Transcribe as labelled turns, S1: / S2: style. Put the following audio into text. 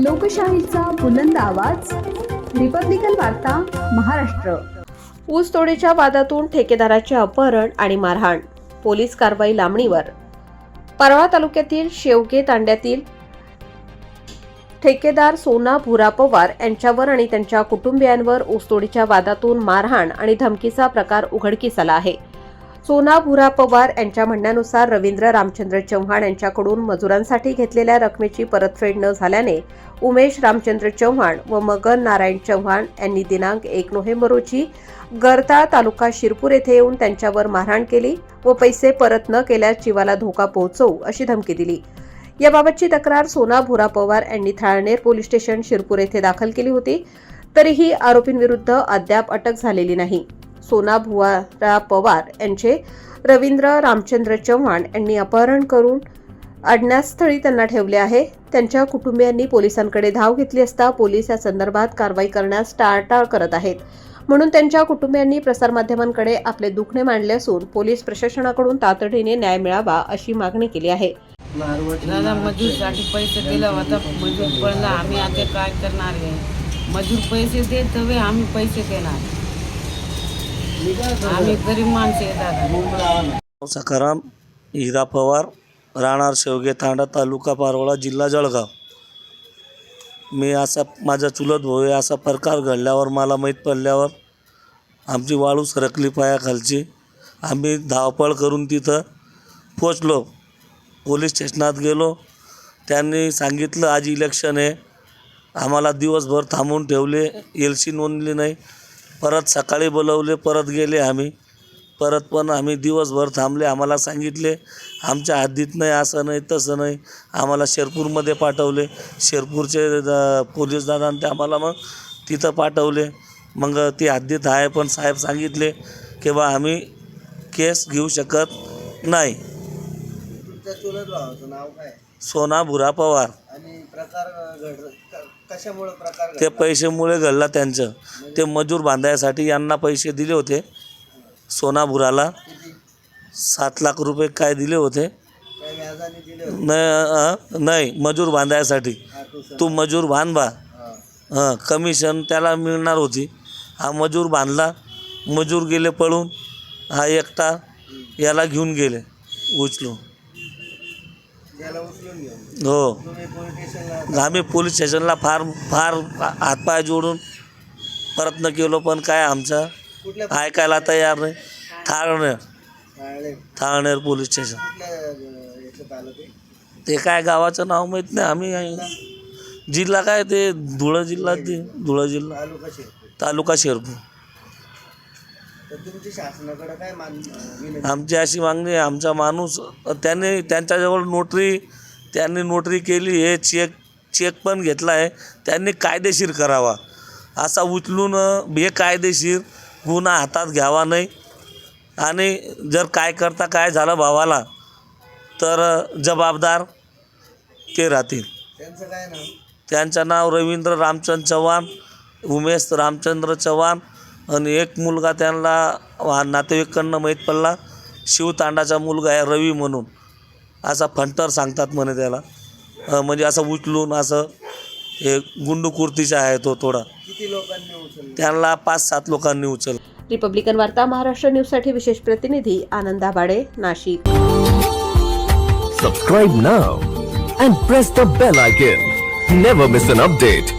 S1: लोकशाहीचा बुलंद आवाज, रिपब्लिकन वार्ता महाराष्ट्र।
S2: ऊसतोडीच्या वादातून ठेकेदाराचे अपहरण आणि मारहाण, पोलीस कारवाई लांबणीवर। परवा तालुक्यातील शेवगे तांड्यातील ठेकेदार सोना भुरा पवार यांच्यावर आणि त्यांच्या कुटुंबियांवर ऊसतोडीच्या वादातून मारहाण आणि धमकीचा प्रकार उघडकीस आला आहे। सोना भुरा पवार यांच्या म्हणण्यानुसार रवींद्र रामचंद्र चव्हाण यांच्याकडून मजुरांसाठी घेतलेल्या रकमेची परतफेड न झाल्याने उमेश रामचंद्र चव्हाण व मगन नारायण चव्हाण यांनी दिनांक 1 नोव्हेंबर रोजी गरताळ तालुका शिरपूर येथे येऊन त्यांच्यावर मारहाण केली व पैसे परत न केल्यास जीवाला धोका पोहोचवू अशी धमकी दिली। याबाबतची तक्रार सोना भुरा पवार यांनी थाळनेर पोलीस स्टेशन शिरपूर येथे दाखल केली होती, तरीही आरोपींविरुद्ध अद्याप अटक झालेली नाही। सोना भुरा पवार यांचे रवींद्र रामचंद्र चव्हाण यांनी अपहरण करून अज्ञातस्थळी त्यांना ठेवले आहे। त्यांच्या कुटुंबियांनी पोलिसांकडे धाव घेतली असता पोलीस या संदर्भात कारवाई करण्यास टाळाटाळ करत आहेत, म्हणून त्यांच्या कुटुंबियांनी प्रसारमाध्यमांकडे आपले दुखणे मांडले असून पोलीस प्रशासनाकडून तातडीने न्याय मिळावा अशी मागणी केली आहे।
S3: दादा मजूरसाठी पैसे दिला होता, मजूर पडला, आम्ही आता काय करणार आहे? मजूर पैसे दे तवे आम्ही पैसे देणार, आम्ही गरीब माणसे दादा।
S4: सखाराम हिरा पवार, राहणार शेवगे तांडा, तालुका पारोळा, जिल्हा जळगाव। मी असा माझा चुलत भाऊ आहे, असा प्रकार घडल्यावर मला माहीत पडल्यावर आमची वाळू सरकली पायाखालची। आम्ही धावपळ करून तिथं पोचलो, पोलीस स्टेशनात गेलो। त्यांनी सांगितलं आज इलेक्शन आहे, आम्हाला दिवसभर थांबवून ठेवले, एलसी नोंदली नाही। परत सकाळी बोलवले, परत गेले आम्ही, परत पण आम्ही दिवसभर थांबले। आम्हाला सांगितले आमच्या हद्दीत नाही, असं नाही तसं नाही, आम्हाला शिरपूरमध्ये पाठवले। शिरपूरचे पोलीस दादांनी ते आम्हाला मग तिथं पाठवले। मग ती हद्दीत आहे, पण साहेब सांगितले की बा आम्ही केस घेऊ शकत नाही।
S5: नाव काय?
S4: सोना भुरा पवार।
S5: आणि प्रकार कशामुळे प्रकार
S4: ते पैशामुळे घडला त्यांचं। ते मजूर बांधायसाठी यांना पैसे दिले होते, सोना भुराला 7 लाख रुपये काय दिले होते।
S5: काय व्याजाने दिले होते?
S4: नाही, मजूर बांधायसाठी। तू मजूर बांध बा, कमिशन त्याला मिळणार होती। हा मजूर बांधला, मजूर गेले पळून, हा एकटा याला घेऊन गेले उचलून। हो, आम्ही पोलीस स्टेशनला फार हातपाय जोडून प्रयत्न केलो, पण काय आमचा ऐकायला तयार नाही। Thalner police station. ते काय गावाचं नाव माहीत नाही, आम्ही जिल्हा काय ते धुळे जिल्हा, धुळे जिल्हा, तालुका शिरपूर। आमची अशी मागणी आहे, आमचा माणूस त्यांच्याजवळ नोटरी केली, हे चेक पण घेतला आहे, त्यांनी कायदेशीर करावा। असा उचलून बेकायदेशीर गुन्हा हातात घ्यावा नाही। आणि जर काय झालं भावाला तर जबाबदार ते राहतील।
S5: त्यांचं काय नाव?
S4: त्यांचं नाव रवींद्र रामचंद्र चव्हाण, उमेश रामचंद्र चव्हाण। आणि एक मुलगा त्यांना नातेवाईकांना माहीत पडला, शिवतांडाचा मुलगा आहे रवी म्हणून, असा फंटर सांगतात म्हणे त्याला। म्हणजे असं उचलून असं हे गुंडकुर्तीचा आहे तो थोडा।
S5: किती लोकांनी उचललं?
S4: त्यांना 5-7 लोकांनी उचललं।
S2: रिपब्लिकन वार्ता महाराष्ट्र न्यूजसाठी विशेष प्रतिनिधी आनंद आबाडे, Nashik.
S6: Subscribe now and press the bell icon. Never miss an update.